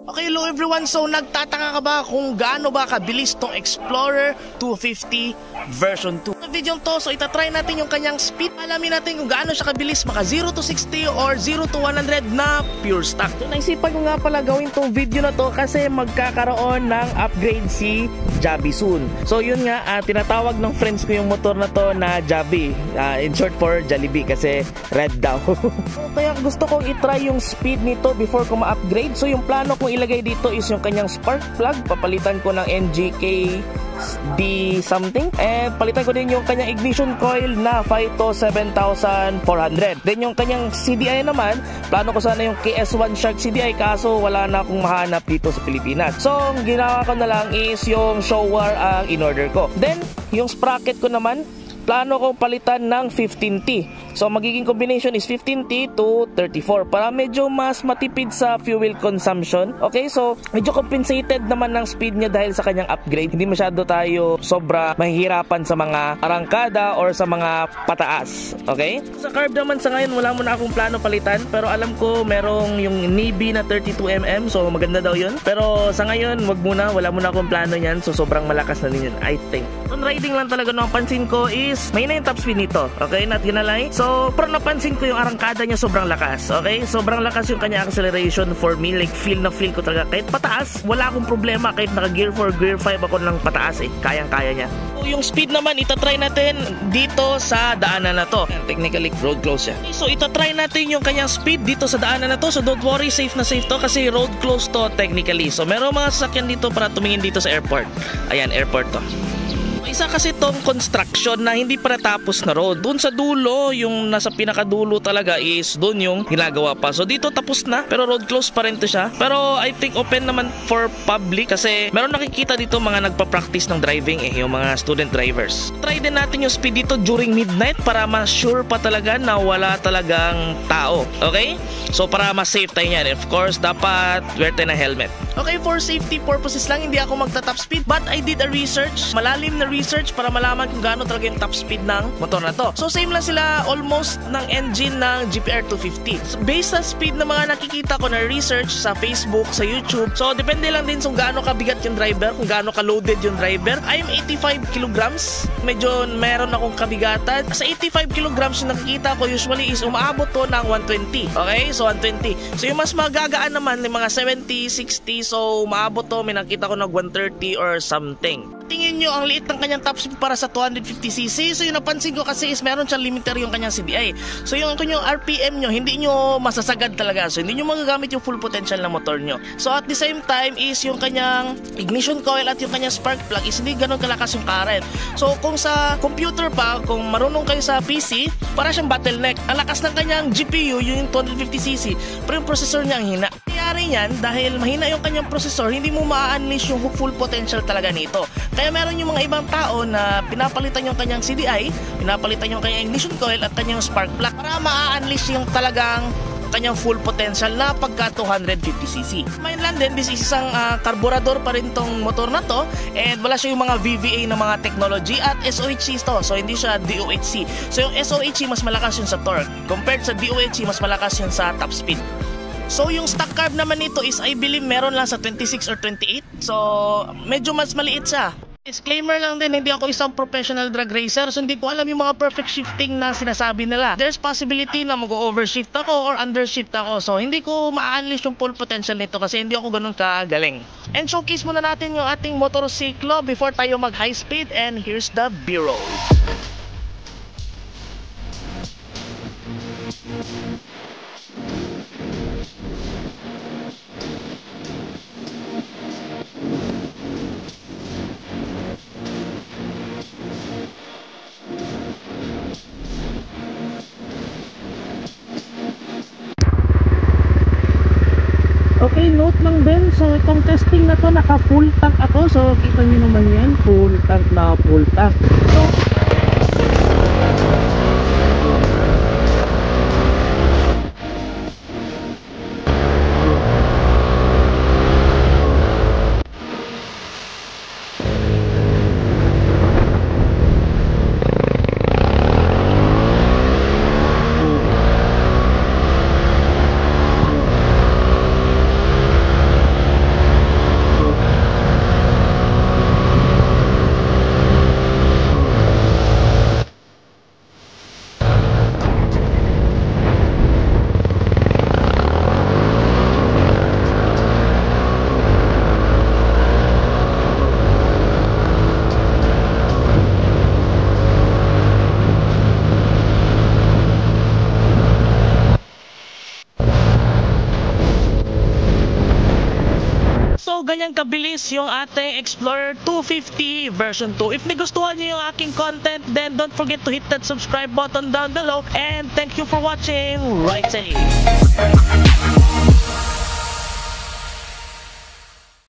Okay, hello everyone. So nagtataka ka ba kung gaano ba kabilis tong Explorer 250 version 2? Sa video to, so itatry natin yung kanyang speed. Alamin natin kung gaano siya kabilis maka 0 to 60 or 0 to 100 na pure stock. So naisipan ko nga pala gawin tong video na to kasi magkakaroon ng upgrade si Jabi soon. So yun nga, tinatawag ng friends ko yung motor na to na Jabi, in short for Jollibee kasi red daw. Kaya gusto kong itry yung speed nito before ko ma-upgrade. So yung plano kong ilagay dito is yung kanyang spark plug. Papalitan ko ng NGK D something, and palitan ko din yung kanyang ignition coil na Phyto 7400. Then yung kanyang CDI naman, plano ko sana yung KS1 Shark CDI, kaso wala na akong mahanap dito sa Pilipinas. So ang ginawa ko na lang is yung Showa ang in-order ko. Then yung sprocket ko naman, plano kong palitan ng 15T. So magiging combination is 15T to 34 para medyo mas matipid sa fuel consumption. Okay, so medyo compensated naman ng speed niya dahil sa kanyang upgrade. Hindi masyado tayo sobra mahihirapan sa mga arangkada or sa mga pataas. Okay? Sa carb naman sa ngayon wala muna akong plano palitan, pero alam ko merong yung Nibi na 32mm, so maganda daw yun. Pero sa ngayon wag muna, wala muna akong plano niyan, so sobrang malakas na din yun, I think. On riding lang talaga no, ang pansin ko is may na yung top speed nito. Okay, not gonna lie. So, pero napansin ko yung arangkada niya sobrang lakas. Okay, sobrang lakas yung kanya acceleration for me. Like, feel ko talaga. Kahit pataas, wala akong problema. Kahit naka gear 4, gear 5 ako ng pataas eh. Kayang-kaya niya. So, yung speed naman, itatry natin dito sa daanan na to. Technically, road close siya. Okay, so, itatry natin yung kanyang speed dito sa daanan na to. So, don't worry, safe na safe to kasi road close to technically. So, meron mga sasakyan dito para tumingin dito sa airport. Ayan, airport to. Isa kasi tong construction na hindi pa natapos na road. Doon sa dulo, yung nasa pinakadulo talaga is doon yung ginagawa pa. So dito tapos na, pero road close pa rin to siya. Pero I think open naman for public kasi meron nakikita dito mga nagpa-practice ng driving yung mga student drivers. Try din natin yung speed dito during midnight para ma-sure pa talaga na wala talagang tao. Okay? So para ma-safe tayo yan. Of course, dapat wear tayo ng helmet. Okay, for safety purposes lang, hindi ako magta-top speed, but I did a research, malalim na research para malaman kung gaano talaga yung top speed ng motor na to. So same lang sila almost ng engine ng GPR 250. So, based sa speed na mga nakikita ko na research sa Facebook, sa YouTube, so depende lang din kung gaano kabigat yung driver, kung gaano ka-loaded yung driver. I'm 85 kilograms, medyo meron akong kabigatan. Sa 85 kilograms yung nakikita ko usually is umaabot to ng 120. Okay, so 120. So yung mas magagaan naman yung mga 70, 60, so maabot to, may nakita ko ng 130 or something. Tingin nyo ang liit ng kanyang top speed para sa 250cc. So yung napansin ko kasi is meron siyang limiter yung kanyang CDI. So yung RPM nyo, hindi nyo masasagad talaga. So hindi nyo magagamit yung full potential ng motor nyo. So at the same time is yung kanyang ignition coil at yung kanyang spark plug is hindi ganun kalakas yung current. So kung sa computer pa, kung marunong kayo sa PC, para siyang bottleneck. Ang lakas ng kanyang GPU, yung 250cc, pero yung processor niya ang hina. Nangyari yan dahil mahina yung kanyang processor, hindi mo ma-unleash yung full potential talaga nito. Kaya meron yung mga ibang tao na pinapalitan yung kanyang CDI, pinapalitan yung kanyang ignition coil at kanyang spark plug para ma-unleash yung talagang kanyang full potential na pagka 250cc. Main lang din, this is isang karburador pa rin tong motor na to, and wala siya yung mga VVA na mga technology at SOHC to. So hindi siya DOHC. So yung SOHC mas malakas yun sa torque. Compared sa DOHC, mas malakas yun sa top speed. So yung stock carb naman nito is I believe meron lang sa 26 or 28. So medyo mas maliit siya. Disclaimer lang din, hindi ako isang professional drag racer, so hindi ko alam yung mga perfect shifting na sinasabi nila. There's possibility na mag-overshift ako or undershift ako, so hindi ko ma-unleash yung full potential nito kasi hindi ako ganun kagaling. And showcase muna natin yung ating motorsiklo before tayo mag high speed, and here's the B-roll. Okay, note lang din, so itong testing na to naka full tank ako, so kita nyo naman yan, full tank na full tank. So kabilis yung ating Explorer 250 version 2. If nagustuhan niyo yung aking content, then don't forget to hit that subscribe button down below. And thank you for watching. Right safe.